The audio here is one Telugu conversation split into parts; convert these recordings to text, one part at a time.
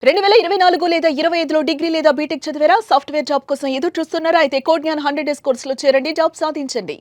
2024 లేదా 25లో డిగ్రీ లేదా బీటెక్ చదివారా? సాఫ్ట్‌వేర్ జాబ్ కోసం ఎదురు చూస్తున్నారా? అయితే కోడ్‌జ్ఞాన్ 100 డేస్ కోర్సులో చేరండి. జాబ్ సాధించండి.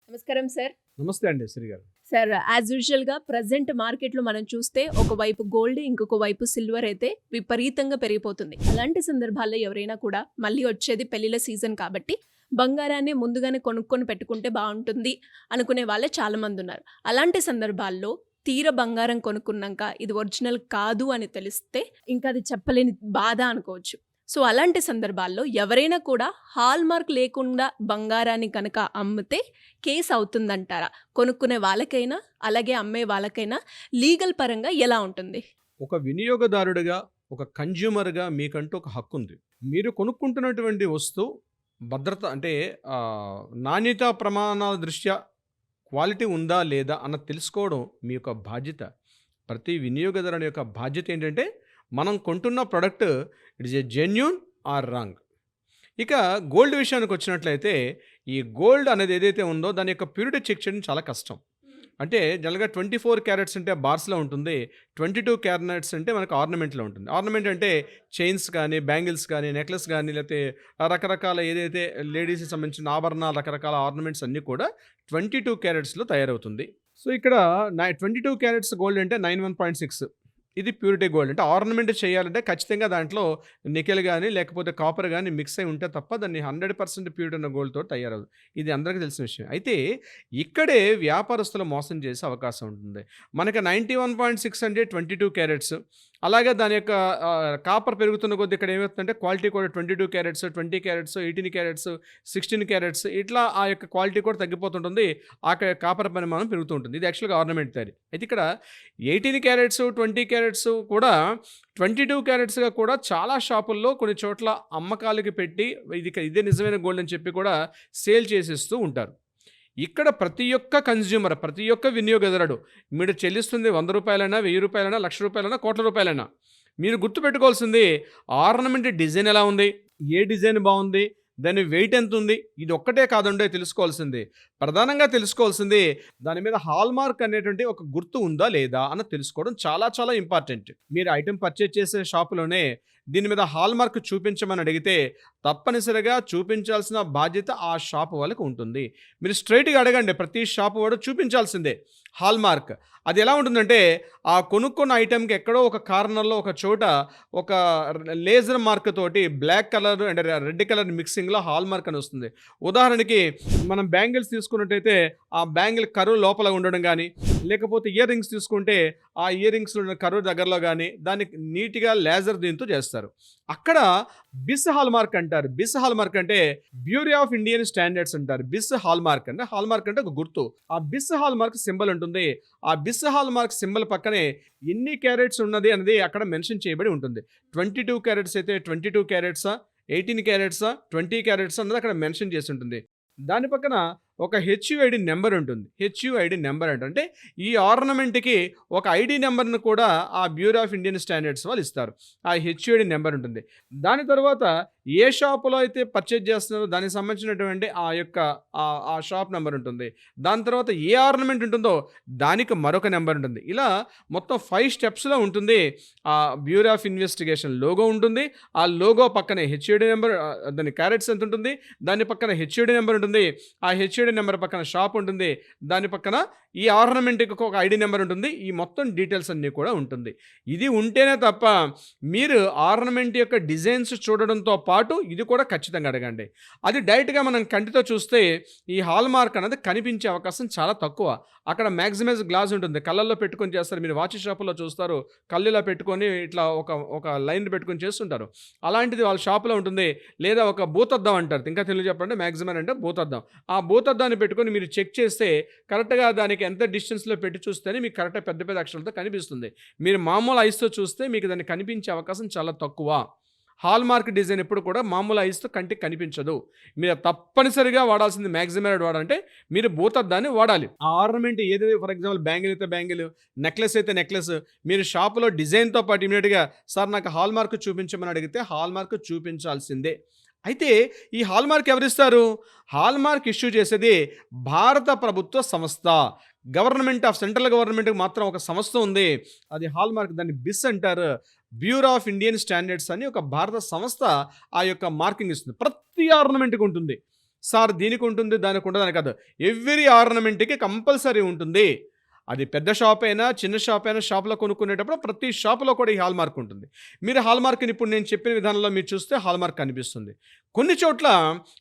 నమస్కారం సార్. నమస్తే అండి శ్రీ గారు. సార్ యాజ్ యూజువల్‌గా ప్రెజెంట్ మార్కెట్‌లో మనం చూస్తే ఒకవైపు గోల్డ్, ఇంకొక వైపు సిల్వర్ అయితే విపరీతంగా పెరిగిపోతుంది. అలాంటి సందర్భాల్లో ఎవరైనా కూడా మళ్ళీ వచ్చేది పెళ్లిళ్ళ సీజన్ కాబట్టి బంగారాన్ని ముందుగానే కొనుక్కొని పెట్టుకుంటే బావుంటుంది అనుకునే వాళ్ళే చాలామంది ఉన్నారు. అలాంటి సందర్భాల్లో తీర బంగారం కొనుక్కున్నాక ఇది ఒరిజినల్ కాదు అని తెలిస్తే ఇంకా అది చెప్పలేని బాధ అనుకోవచ్చు. సో అలాంటి సందర్భాల్లో ఎవరైనా కూడా హాల్మార్క్ లేకుండా బంగారాన్ని కనుక అమ్మితే కేసు అవుతుందంటారా? కొనుక్కునే వాళ్ళకైనా అలాగే అమ్మే వాళ్ళకైనా లీగల్ పరంగా ఎలా ఉంటుంది? ఒక వినియోగదారుడిగా, ఒక కన్జ్యూమర్‌గా మీకంటూ ఒక హక్కు ఉంది. మీరు కొనుక్కుంటున్నటువంటి వస్తువు భద్రత అంటే నాణ్యతా ప్రమాణాల దృష్ట్యా క్వాలిటీ ఉందా లేదా అన్నది తెలుసుకోవడం మీ యొక్క బాధ్యత. ప్రతి వినియోగదారుని యొక్క బాధ్యత ఏంటంటే మనం కొంటున్న product it is a genuine or wrong. ఇక గోల్డ్ విషయానికి వచ్చినట్లయితే ఈ గోల్డ్ అనేది ఏదైతే ఉందో దాని యొక్క ప్యూరిటీ చెక్ చేయడం చాలా కష్టం. అంటే జనరల్‌గా 24 క్యారెట్స్ అంటే బార్స్‌లో ఉంటుంది. 22 క్యారెట్స్ అంటే మనకు ఆర్నమెంట్‌లో ఉంటుంది. ఆర్నమెంట్ అంటే చైన్స్ కానీ, బ్యాంగిల్స్ కానీ, నెక్లెస్ కానీ లేకపోతే రకరకాల ఏదైతే లేడీస్‌కి సంబంధించిన ఆభరణాలు రకరకాల ఆర్నమెంట్స్ అన్నీ కూడా 22 క్యారెట్స్‌లో తయారవుతుంది. సో ఇక్కడ 22 క్యారెట్స్ గోల్డ్ అంటే 91.6 ఇది ప్యూరిటీ గోల్డ్. అంటే ఆర్నమెంట్ చేయాలంటే ఖచ్చితంగా దాంట్లో నికెల్ గానీ, లేకపోతే కాపర్ గానీ మిక్స్ అయి ఉంటే తప్ప దాన్ని 100% ప్యూరిటీ ఉన్న గోల్డ్‌తో తయారవ్వదు. ఇది అందరికీ తెలిసిన విషయం. అయితే ఇక్కడే వ్యాపారస్తులు మోసం చేసే అవకాశం ఉంటుంది. మనకి 91.6 అంటే 22 క్యారెట్స్. అలాగే దాని యొక్క కాపర్ పెరుగుతున్న కొద్దీ ఇక్కడ ఏమవుతుందంటే క్వాలిటీ కూడా 22 క్యారెట్స్, 20 క్యారెట్స్, 18 క్యారెట్స్, 16 క్యారెట్స్ ఇట్లా ఆ యొక్క క్వాలిటీ కూడా తగ్గిపోతుంటుంది. ఆ కాపర్ పరిమాణం పెరుగుతూ ఉంటుంది. ఇది యాక్చువల్‌గా ఆర్నమెంట్ థియరీ. అయితే ఇక్కడ 18 క్యారెట్స్, 20 క్యారెట్స్ కూడా 22 క్యారెట్స్‌గా కూడా చాలా షాపుల్లో కొన్ని చోట్ల అమ్మకాలకి పెట్టి ఇదే నిజమైన గోల్డ్ అని చెప్పి కూడా సేల్ చేసేస్తూ ఉంటారు. ఇక్కడ ప్రతి ఒక్క కన్జ్యూమర్, ప్రతి ఒక్క వినియోగదారుడు మీరు చెల్లిస్తుంది రూ. 100, రూ. 1000, రూ. 1,00,000, కోట్ల రూపాయలైనా మీరు గుర్తుపెట్టుకోవాల్సింది ఆర్నమెంట్ డిజైన్ ఎలా ఉంది, ఏ డిజైన్ బాగుంది, దాని వెయిట్ ఎంత ఉంది, ఇది ఒక్కటే కాదండి తెలుసుకోవాల్సింది. ప్రధానంగా తెలుసుకోవాల్సింది దాని మీద హాల్మార్క్ అనేటువంటి ఒక గుర్తు ఉందా లేదా అన్న తెలుసుకోవడం చాలా చాలా ఇంపార్టెంట్. మీరు ఐటెం పర్చేజ్ చేసే షాపులోనే దీని మీద హాల్మార్క్ చూపించమని అడిగితే తప్పనిసరిగా చూపించాల్సిన బాధ్యత ఆ షాపు వాళ్ళకు ఉంటుంది. మీరు స్ట్రైట్గా అడగండి, ప్రతి షాపు వాడు చూపించాల్సిందే హాల్మార్క్. అది ఎలా ఉంటుందంటే ఆ కొనుక్కున్న ఐటెంకి ఎక్కడో ఒక కార్నర్లో ఒక చోట ఒక లేజర్ మార్క్ తోటి black colour and red colour మిక్సింగ్లో హాల్మార్క్ అని వస్తుంది. ఉదాహరణకి మనం బ్యాంగిల్స్ తీసుకున్నట్టయితే ఆ బ్యాంగిల్ కరువు లోపల ఉండడం కానీ, లేకపోతే ఇయర్ రింగ్స్ తీసుకుంటే ఆ ఇయర్ రింగ్స్లో ఉన్న కరువు దగ్గరలో కానీ దానికి నీట్గా లేజర్ దీంతో చేస్తారు. అక్కడ బిస్ హాల్మార్క్ అంటారు. బిస్ హాల్మార్క్ అంటే బ్యూరో ఆఫ్ ఇండియన్ స్టాండర్డ్స్ అంటారు. బిస్ హాల్మార్క్ అంటే హాల్మార్క్ అంటే ఒక గుర్తు. ఆ బిస్ హాల్మార్క్ సింబల్ ఉంటుంది. ఆ బిస్ హాల్మార్క్ సింబల్ పక్కనే ఎన్ని క్యారెట్స్ ఉన్నది అనేది అక్కడ మెన్షన్ చేయబడి ఉంటుంది. 22 క్యారెట్స్ అయితే 22 క్యారెట్సా, 18 క్యారెట్సా, 20 క్యారెట్సా అన్నది అక్కడ మెన్షన్ చేసి ఉంటుంది. దాని పక్కన ఒక హెచ్యుఐడి నెంబర్ ఉంటుంది. హెచ్యుఐడి నెంబర్ అంటే ఈ ఆర్నమెంట్కి ఒక ఐడి నెంబర్ను కూడా ఆ బ్యూరో ఆఫ్ ఇండియన్ స్టాండర్డ్స్ వాళ్ళు ఇస్తారు. ఆ హెచ్యుఐడి నెంబర్ ఉంటుంది. దాని తర్వాత ఏ షాపులో అయితే పర్చేజ్ చేస్తున్నారో దానికి సంబంధించినటువంటి ఆ యొక్క ఆ షాప్ నెంబర్ ఉంటుంది. దాని తర్వాత ఏ ఆర్నమెంట్ ఉంటుందో దానికి మరొక నెంబర్ ఉంటుంది. ఇలా మొత్తం 5 స్టెప్స్లో ఉంటుంది. ఆ బ్యూరో ఆఫ్ ఇన్వెస్టిగేషన్ లోగో ఉంటుంది. ఆ లోగో పక్కనే హెచ్యుఐడి నెంబర్, దాని క్యారెట్స్ ఎంత ఉంటుంది, దాని పక్కన హెచ్యుఐడి నెంబర్ ఉంటుంది. ఆ హెచ్యుఐడి నెంబర్ పక్కన షాప్ ఉంటుంది. దాని పక్కన ఈ ఆర్నమెంట్కి ఒక ఐడి నెంబర్ ఉంటుంది. ఈ మొత్తం డీటెయిల్స్ అన్నీ కూడా ఉంటుంది. ఇది ఉంటేనే తప్ప మీరు ఆర్నమెంట్ యొక్క డిజైన్స్ చూడడంతో పాటు ఇది కూడా ఖచ్చితంగా అడగండి. అది డైరెక్ట్గా మనం కంటితో చూస్తే ఈ హాల్మార్క్ అనేది కనిపించే అవకాశం చాలా తక్కువ. అక్కడ మ్యాక్సిమైజ్ గ్లాస్ ఉంటుంది. కళ్ళల్లో పెట్టుకొని చేస్తారు. మీరు వాచ్ షాపులో చూస్తారు, కళ్ళులా పెట్టుకొని ఇట్లా ఒక లైన్ పెట్టుకొని చేస్తుంటారు. అలాంటిది వాళ్ళ షాపులో ఉంటుంది. లేదా ఒక భూతద్దం అంటారు. ఇంకా తెలుగు చెప్పండి, మ్యాక్సిమం అంటే భూతద్దం. ఆ భూతద్దాన్ని పెట్టుకొని మీరు చెక్ చేస్తే కరెక్ట్గా దానికి ఎంత డిస్టెన్స్లో పెట్టి చూస్తేనే మీకు కరెక్ట్గా పెద్ద పెద్ద అక్షరాలతో కనిపిస్తుంది. మీరు మామూలు ఐస్తో చూస్తే మీకు దాన్ని కనిపించే అవకాశం చాలా తక్కువ. హాల్మార్క్ డిజైన్ ఎప్పుడు కూడా మామూలు ఐస్తో కంటికి కనిపించదు. మీరు తప్పనిసరిగా వాడాల్సింది మ్యాక్సిమైడ్ వాడాలంటే మీరు భూతద్దాన్ని వాడాలి. ఆ ఆర్నమెంట్ ఏదైతే ఫర్ ఎగ్జాంపుల్ బ్యాంగిల్ అయితే బ్యాంగిల్, నెక్లెస్ అయితే నెక్లెస్, మీరు షాపులో డిజైన్తో పాటు ఇమీడియట్గా సార్ నాకు హాల్మార్క్ చూపించమని అడిగితే హాల్మార్క్ చూపించాల్సిందే. అయితే ఈ హాల్మార్క్ ఎవరిస్తారు? హాల్మార్క్ ఇష్యూ చేసేది భారత ప్రభుత్వ సంస్థ. సెంట్రల్ గవర్నమెంట్కి మాత్రం ఒక సంస్థ ఉంది, అది హాల్ మార్క్, దాన్ని బిస్ అంటారు. బ్యూరో ఆఫ్ ఇండియన్ స్టాండర్డ్స్ అని ఒక భారత సంస్థ ఆ యొక్క మార్కింగ్ ఇస్తుంది. ప్రతి ఆర్నమెంట్కి ఉంటుంది సార్, దీనికి ఉంటుంది దానికి ఉంటుందని కాదు, ఎవ్రీ ఆర్నమెంట్కి కంపల్సరీ ఉంటుంది. అది పెద్ద షాప్ అయినా చిన్న షాప్ అయినా షాప్లో కొనుక్కునేటప్పుడు ప్రతి షాపులో కూడా ఈ హాల్ మార్క్ ఉంటుంది. మీరు హాల్ మార్క్ని ఇప్పుడు నేను చెప్పిన విధానంలో మీరు చూస్తే హాల్ మార్క్ కనిపిస్తుంది. కొన్ని చోట్ల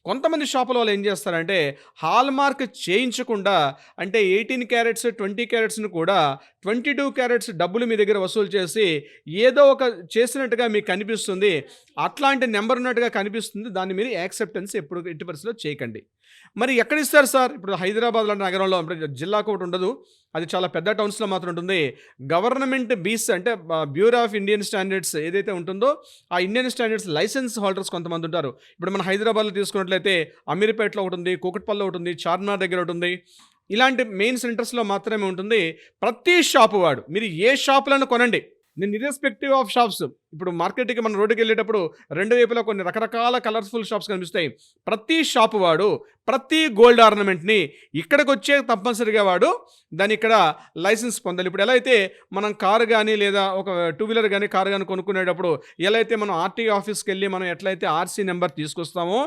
కొంతమంది షాపుల వాళ్ళు ఏం చేస్తారంటే హాల్ మార్క్ చేయించకుండా, అంటే 18 క్యారెట్స్ 20 క్యారెట్స్ని కూడా 22 క్యారెట్స్ డబ్బులు మీ దగ్గర వసూలు చేసి ఏదో ఒక చేసినట్టుగా మీకు కనిపిస్తుంది, అట్లాంటి నెంబర్ ఉన్నట్టుగా కనిపిస్తుంది. దాన్ని మీరు యాక్సెప్టెన్స్ ఎప్పుడు ఎట్టి పరిస్థితిలో చేయకండి. మరి ఎక్కడ ఇస్తారు సార్? ఇప్పుడు హైదరాబాద్ లాంటి నగరంలో, ఇప్పుడు జిల్లాకు ఒకటి ఉండదు, అది చాలా పెద్ద టౌన్స్లో మాత్రం ఉంటుంది. గవర్నమెంట్ బీస్ అంటే బ్యూరో ఆఫ్ ఇండియన్ స్టాండర్డ్స్ ఏదైతే ఉంటుందో ఆ ఇండియన్ స్టాండర్డ్స్ లైసెన్స్ హోల్డర్స్ కొంతమంది ఉంటారు. ఇప్పుడు మన హైదరాబాద్లో తీసుకున్నట్లయితే అమీర్పేటలో ఒకటి ఉంది, కూకట్పల్లిలో ఒకటి ఉంది, చార్మినార్ దగ్గర ఒకటి ఉంది. ఇలాంటి మెయిన్ సెంటర్స్లో మాత్రమే ఉంటుంది. ప్రతి షాపు వాడు, మీరు ఏ షాపులను కొనండి, నేను ఇర్రెస్పెక్టివ్ ఆఫ్ షాప్స్, ఇప్పుడు మార్కెట్కి మనం రోడ్డుకి వెళ్ళేటప్పుడు రెండు వైపులా కొన్ని రకరకాల కలర్ఫుల్ షాప్స్ కనిపిస్తాయి. ప్రతి షాపు వాడు ప్రతి గోల్డ్ ఆర్నమెంట్ని ఇక్కడికి వచ్చే తప్పనిసరిగా వాడు దాన్ని ఇక్కడ లైసెన్స్ పొందాలి. ఇప్పుడు ఎలా అయితే మనం కారు కానీ లేదా ఒక 2 వీలర్ కానీ కారు కానీ కొనుక్కునేటప్పుడు ఎలా అయితే మనం ఆర్టీఓ ఆఫీస్కి వెళ్ళి మనం ఎట్లయితే ఆర్సీ నెంబర్ తీసుకొస్తామో,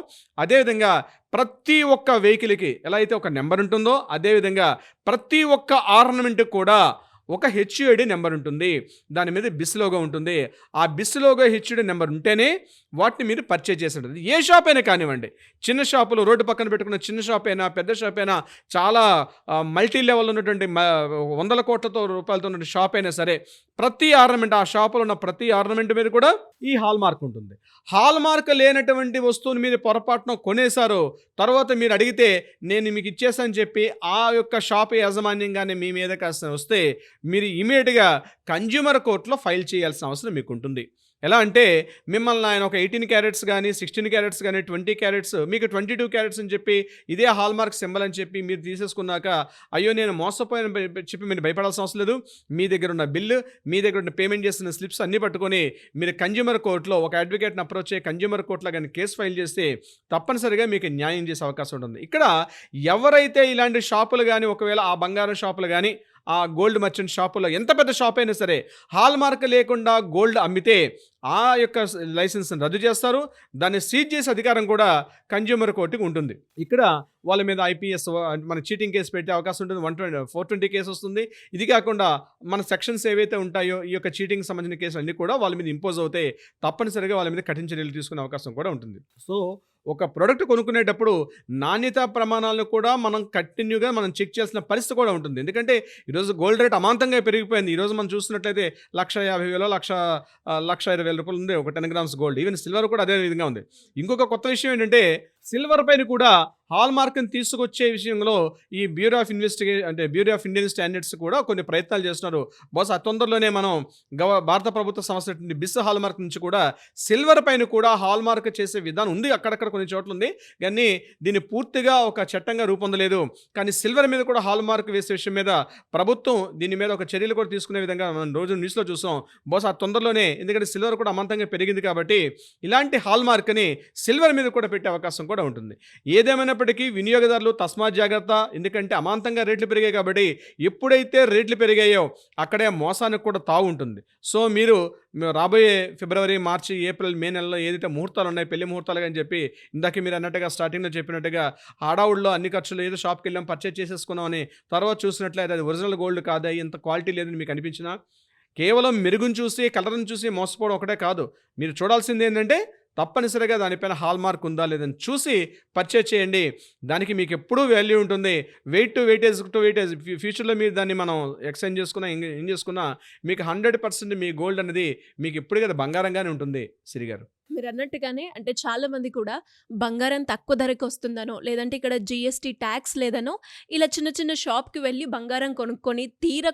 అదేవిధంగా ప్రతి ఒక్క వెహికల్కి ఎలా అయితే ఒక నెంబర్ ఉంటుందో, అదేవిధంగా ప్రతి ఒక్క ఆర్నమెంట్కి కూడా ఒక హెచ్యుఐడి నెంబర్ ఉంటుంది. దాని మీద బిస్ లోగో ఉంటుంది. ఆ బిస్ లోగో హెచ్యుఐడి నెంబర్ ఉంటేనే వాటిని మీరు పర్చేజ్ చేసి ఉంటుంది. ఏ షాప్ అయినా కానివ్వండి, చిన్న షాపులు రోడ్డు పక్కన పెట్టుకున్న చిన్న షాప్ అయినా పెద్ద షాప్ అయినా, చాలా మల్టీ లెవెల్ ఉన్నటువంటి 100 కోట్లతో రూపాయలతో ఉన్న షాప్ అయినా సరే, ప్రతి ఆర్నమెంట్, ఆ షాపులో ఉన్న ప్రతి ఆర్నమెంట్ మీద కూడా ఈ హాల్ మార్క్ ఉంటుంది. హాల్ మార్క్ లేనటువంటి వస్తువుని మీరు పొరపాటున కొనేశారు, తర్వాత మీరు అడిగితే నేను మీకు ఇచ్చేసాను చెప్పి ఆ యొక్క షాప్ యాజమాన్యంగానే మీ మీద కాస్త వస్తే మీరు ఇమీడియట్గా కన్జ్యూమర్ కోర్టులో ఫైల్ చేయాల్సిన అవసరం మీకు ఉంటుంది. ఎలా అంటే మిమ్మల్ని ఆయన ఒక 18 క్యారెట్స్ కానీ 16 క్యారెట్స్ కానీ 20 క్యారెట్స్ మీకు 22 క్యారెట్స్ అని చెప్పి ఇదే హాల్ మార్క్ సింబల్ అని చెప్పి మీరు తీసేసుకున్నాక, అయ్యో నేను మోసపోయాను చెప్పి మీరు భయపడాల్సిన అవసరం లేదు. మీ దగ్గర ఉన్న బిల్లు, మీ దగ్గర ఉన్న పేమెంట్ చేసిన స్లిప్స్ అన్నీ పట్టుకొని మీరు కన్జ్యూమర్ కోర్టులో ఒక అడ్వకేట్ని అప్రోచ్ అయ్యి కన్జ్యూమర్ కోర్టులో కానీ కేసు ఫైల్ చేస్తే తప్పనిసరిగా మీకు న్యాయం చేసే అవకాశం ఉంటుంది. ఇక్కడ ఎవరైతే ఇలాంటి షాపులు కానీ, ఒకవేళ ఆ బంగారం షాపులు కానీ, ఆ గోల్డ్ మర్చెంట్ షాపులో ఎంత పెద్ద షాప్ అయినా సరే హాల్ మార్క్ లేకుండా గోల్డ్ అమ్మితే ఆ యొక్క లైసెన్స్ని రద్దు చేస్తారు. దాన్ని సీజ్ చేసే అధికారం కూడా కన్జ్యూమర్ కోర్టుకి ఉంటుంది. ఇక్కడ వాళ్ళ మీద ఐపీఎస్ మన చీటింగ్ కేసు పెట్టే అవకాశం ఉంటుంది. 420 కేసు వస్తుంది. ఇది కాకుండా మన సెక్షన్స్ ఏవైతే ఉంటాయో ఈ యొక్క చీటింగ్ సంబంధించిన కేసులు అన్నీ కూడా వాళ్ళ మీద ఇంపోజ్ అవుతాయి. తప్పనిసరిగా వాళ్ళ మీద కఠిన చర్యలు తీసుకునే అవకాశం కూడా ఉంటుంది. సో ఒక ప్రోడక్ట్ కొనుక్కునేటప్పుడు నాణ్యతా ప్రమాణాలను కూడా మనం కంటిన్యూగా మనం చెక్ చేయాల్సిన పరిస్థితి కూడా ఉంటుంది. ఎందుకంటే ఈరోజు గోల్డ్ రేట్ అమాంతంగా పెరిగిపోయింది. ఈరోజు మనం చూస్తున్నట్లయితే 1,50,000 1,20,000 రూపాయలు ఉంది ఒక 10 గ్రామ్స్ గోల్డ్. ఈవెన్ సిల్వర్ కూడా అదే విధంగా ఉంది. ఇంకొక కొత్త విషయం ఏంటంటే సిల్వర్ పైన కూడా హాల్ మార్క్ని తీసుకొచ్చే విషయంలో ఈ బ్యూరో ఆఫ్ ఇండియన్ స్టాండర్డ్స్ కూడా కొన్ని ప్రయత్నాలు చేస్తున్నారు. బహుశా తొందరలోనే మనం భారత ప్రభుత్వ సంస్థ బిస్ హాల్ మార్క్ నుంచి కూడా సిల్వర్ పైన కూడా హాల్ మార్క్ చేసే విధానం ఉంది. అక్కడక్కడ కొన్ని చోట్ల ఉంది, కానీ దీన్ని పూర్తిగా ఒక చట్టంగా రూపొందలేదు. కానీ సిల్వర్ మీద కూడా హాల్ మార్క్ వేసే విషయం మీద ప్రభుత్వం దీని మీద ఒక చర్యలు కూడా తీసుకునే విధంగా మనం రోజు న్యూస్లో చూసాం. బహుశా తొందరలోనే, ఎందుకంటే సిల్వర్ కూడా అమాంతంగా పెరిగింది కాబట్టి ఇలాంటి హాల్ మార్క్ని సిల్వర్ మీద కూడా పెట్టే అవకాశం కూడా ఉంటుంది. ఏదేమైనప్పటికీ వినియోగదారులు తస్మాత్ జాగ్రత్త, ఎందుకంటే అమాంతంగా రేట్లు పెరిగాయి కాబట్టి ఎప్పుడైతే రేట్లు పెరిగాయో అక్కడే మోసానికి కూడా తావు ఉంటుంది. సో మీరు రాబోయే ఫిబ్రవరి, మార్చి, ఏప్రిల్, మే నెలలో ఏదైతే ముహూర్తాలు ఉన్నాయి, పెళ్లి ముహూర్తాలు అని చెప్పి ఇందాక మీరు అన్నట్టుగా స్టార్టింగ్లో చెప్పినట్టుగా హడావుల్లో అన్ని ఖర్చులు ఏదో షాప్కి వెళ్ళాం పర్చేజ్ చేసేసుకున్నాం అని తర్వాత చూసినట్లయితే అది ఒరిజినల్ గోల్డ్ కాదా, ఇంత క్వాలిటీ లేదని మీకు అనిపించినా, కేవలం మెరుగును చూసి కలర్ని చూసి మోసపోవడం ఒకటే కాదు. మీరు చూడాల్సింది ఏంటంటే తప్పనిసరిగా దానిపైన హాల్ మార్క్ ఉందా లేదని చూసి పర్చేజ్ చేయండి. దానికి మీకు ఎప్పుడూ వాల్యూ ఉంటుంది. వెయిట్ టు వెయిటేజ్ ఫ్యూచర్లో మీరు దాన్ని మనం ఎక్స్చేంజ్ చేసుకున్నా ఏం చేసుకున్నా మీకు 100% మీ గోల్డ్ అనేది మీకు ఎప్పుడు కదా బంగారంగానే ఉంటుంది. సిరి గారు మీరు అన్నట్టుగానే అంటే చాలా మంది కూడా బంగారం తక్కువ ధరకు వస్తుందనో, లేదంటే ఇక్కడ జిఎస్టీ ట్యాక్స్ లేదనో ఇలా చిన్న చిన్న షాప్కి వెళ్ళి బంగారం కొనుక్కొని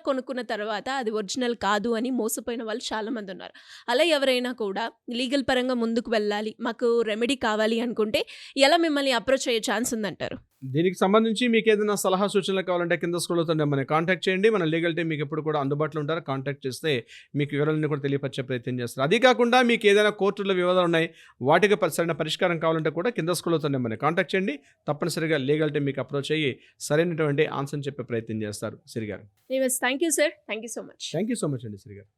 కొనుక్కున్న తర్వాత అది ఒరిజినల్ కాదు అని మోసపోయిన వాళ్ళు చాలా మంది ఉన్నారు. అలా ఎవరైనా కూడా లీగల్ పరంగా ముందుకు వెళ్ళాలి, మాకు రెమెడీ కావాలి అనుకుంటే ఎలా మిమ్మల్ని అప్రోచ్ అయ్యే ఛాన్స్ ఉందంటారు? దీనికి సంబంధించి మీకు ఏదైనా సలహా సూచనలు కావాలంటే కింద స్క్రోల్ అవుతుండే మనం కాంటాక్ట్ చేయండి. మన లీగల్ టీం మీకు ఎప్పుడు కూడా అందుబాటులో ఉంటారు. కాంటాక్ట్ చేస్తే మీకు వివరాలన్నీ కూడా తెలియపరిచే ప్రయత్నం చేస్తారు. అది కాకుండా మీకు ఏదైనా కోర్టులో వివాదాలు ఉన్నాయి, వాటికి సరైన పరిష్కారం కావాలంటే కూడా కింద స్క్రోల్ అవుతుండే మనం కాంటాక్ట్ చేయండి. తప్పనిసరిగా లీగల్ టీం మీకు అప్రోచ్ అయ్యి సరైనటువంటి ఆన్సర్ చెప్పే ప్రయత్నం చేస్తారు. సిరి గారు, thank you sir, thank you so much. Thank you so much అండి సిరి గారు.